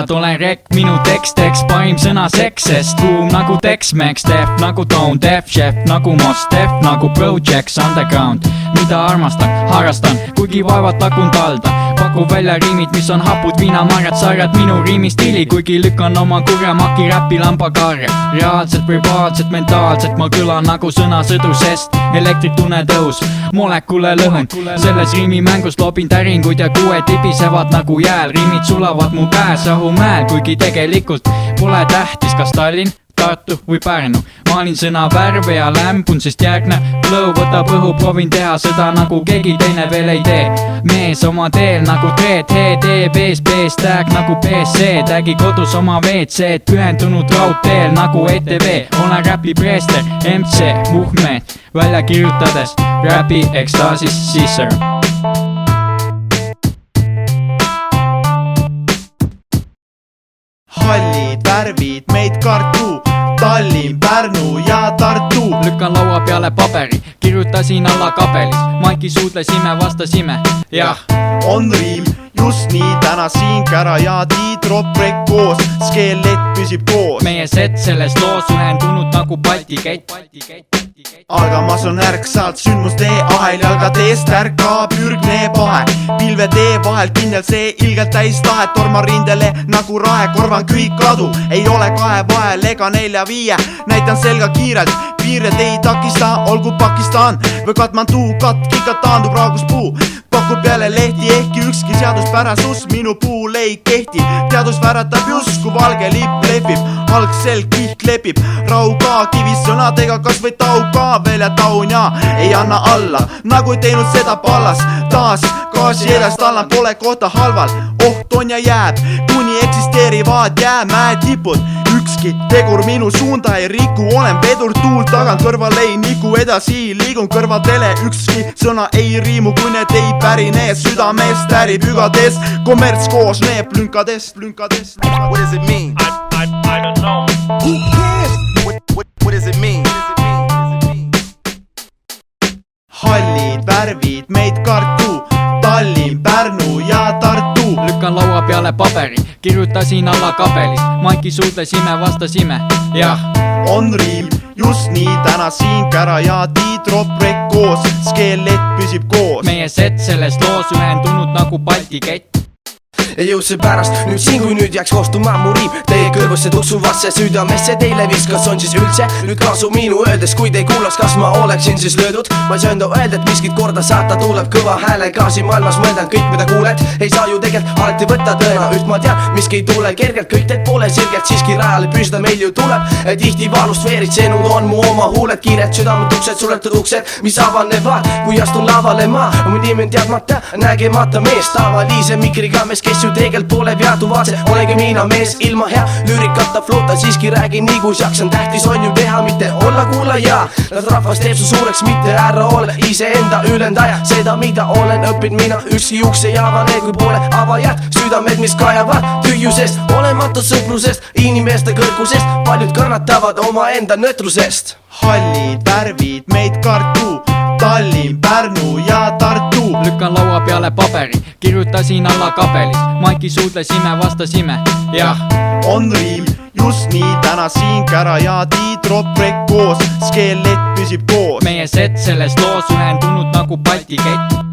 sõbrad, olen Rek, minu tekst, parim sõna seks, sest kuum nagu Tex-Mex, Def nagu Tone, Def Chef nagu Moss, Def nagu Projects Underground. Mida armastan, harrastan, kuigi vaevalt takun talda. Pakub välja riimid, mis on hapud, viinamarjad, sarjad minu riimistiili, kuigi lükkan oma kurja maki räpi lambakarja. Reaalselt, verbaalselt, mentaalselt ma kõlan nagu sõnasõdu, sest elektrit tunne tõus, molekule lõhn. Selles riimimängus lobin täringuid ja kuue tibisevad nagu jääl. Riimid sulavad mu pääs rahumäel, kuigi tegelikult pole tähtis, kas Tallinn, Tartu või Pärnu. Maalin sõna värve ja lämbun, sest järgne flow võtab õhu, proovin teha seda nagu keegi teine veel ei tee. Mees oma teel nagu treed, HDB-s B-stag nagu PC, tagi kodus oma WC-d, pühendunud raudteel nagu ETV. Olen räpi preester, MC, Muhmed, välja kirjutades räpi ekstaasis sisse. Hallid värvid meid kartu, Tallinn, Pärnu ja Tartu. Lükkan laua peale paberi, kirjutasin alla kabelis, Maiki suudlesime, vastasime, jah. On riim, just nii, täna siin Kära ja Tiidroprek koos, skeelett püsib koos. Meie set selles loos ühendunud nagu Balti kett. Algamas on ärksalt sündmuste ahel, jalgateest ärka pürgne pahe. Pilve tee vahel kindel see ilgelt täis tahet, torma rindele nagu rahe, korvan kõik kadu. Ei ole kahe vahel ega 4-5, näitan selga kiirelt, piired ei takista, olgu Pakistan või Katmandu, katkika taandub raaguspuu. Pakub jälle lehti, ehkki ükski seaduspärasus minu puul ei kehti. Teadus väratab just, kui valge lipp lehvib, algsel kiht lepib. Rauga kivis sõnadega, kas või tauga veel ja taun ja ei anna alla, nagu ei teinud seda pallas. Taas gaasi edast allan, pole kohta halval, oht on ja jääb, kuni eksisteerivad jäämäe tipud. Ükski tegur minu suunda ei riku, olen vedur tuult tagant, kõrval ei niku, edasi liigun kõrvadele. Ükski sõna ei riimu, kui need ei pärine südamest, ärib hügades, kommerts koosneb lünkadest. What does it mean? I don't know. Who cares? What does it mean? Hallid värvid meid kartu, Tallinn, Pärnu ja Tartu. Lükkan laua peale paberi, kirjutasin alla kabelis, Maiki suudlesime, vastasime, jah. On riim, just nii, täna siin Kära ja Tiidroprek koos, skeelett püsib koos. Meie set selles loos ühendunud nagu Balti kett. Ja jõudse pärast, nüüd siin kui nüüd jääks koostuma mu riim teie kõrvusse tuksuvasse südamesse teile viskas, on siis üldse nüüd kasu minu öeldes, kui te ei kuulaks, kas ma oleksin siis löödud. Ma ei söönda öelda, et miskit korda saata tuleb kõva häälega siin maailmas mõeldan, kõik mida kuuled ei saa ju tegelikult alati võtta tõena. Üht ma tean, miski ei tule kergelt, kõik teed pole sirgelt, siiski rajale püsida meil ju tuleb. Tihti valust veeritsenud on mu oma huuled, kiired südametuksed, suletud uksed, mis avanevad, kui astun lavale ma. Mu nimi on teadmata, nägemata mees, tavalise mikriga mees, kes ju tegelt pole veadu vaatse, olengi mina mees ilma hea lüürikata floota, siiski räägin nii kus jaksan, tähtis on ju teha, mitte olla kuulaja. Nad rahvas teeb su suureks, mitte ära ole iseenda ülendaja, seda mida olen õppinud mina, ükski uks ei avane, kui pole avajad, südamed mis kajavad tühjusest, olematu sõprusest, inimeste kõrgusest, paljud kannatavad omaenda nötrusest. Hallid värvid meid kartu, Tallinn, Pärnu ja Tartu. Lükkan laua peale paberi, kirjutasin alla kabelis, Maiki suudlesime, vastasime, jah. On riim, just nii, täna siin Kära ja Tiidroprek koos, skeelett püsib koos. Meie set selles loos ühendunud nagu Balti kett.